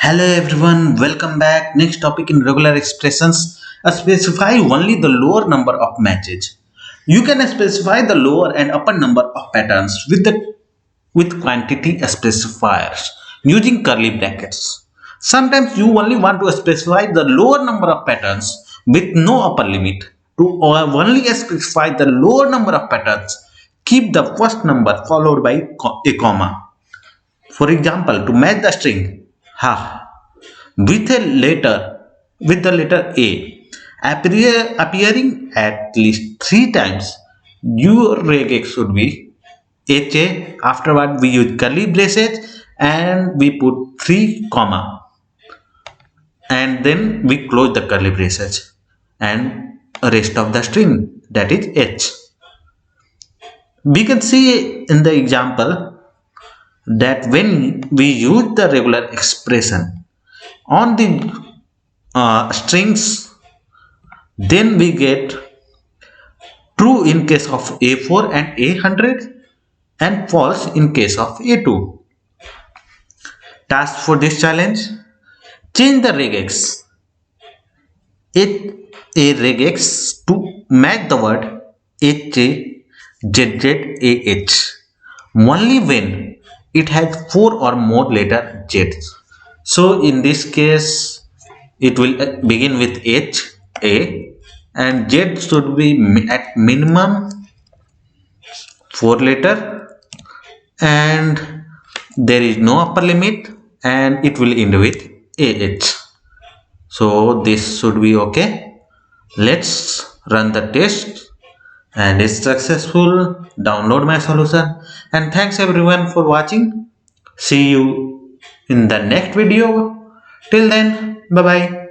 Hello everyone, welcome back. Next topic in regular expressions. Specify only the lower number of matches. You can specify the lower and upper number of patterns with quantity specifiers using curly brackets. Sometimes you only want to specify the lower number of patterns with no upper limit. To only specify the lower number of patterns, keep the first number followed by a comma. For example, to match the string ha with a letter with the letter A appearing at least three times, your regex should be HA. Afterward, we use curly braces and we put 3 comma and then we close the curly braces and rest of the string, that is H. We can see in the example that when we use the regular expression on the strings, then we get true in case of A4 and A100 and false in case of A2. Task for this challenge: change the regex a regex to match the word HAZZAH only when it has 4 or more letter Z's. So in this case, it will begin with H, A, and Z should be at minimum 4 letter, and there is no upper limit, and it will end with AH. So this should be okay. Let's run the test, and it's successful. Download my solution, and thanks everyone for watching. See you in the next video. Till then, bye bye.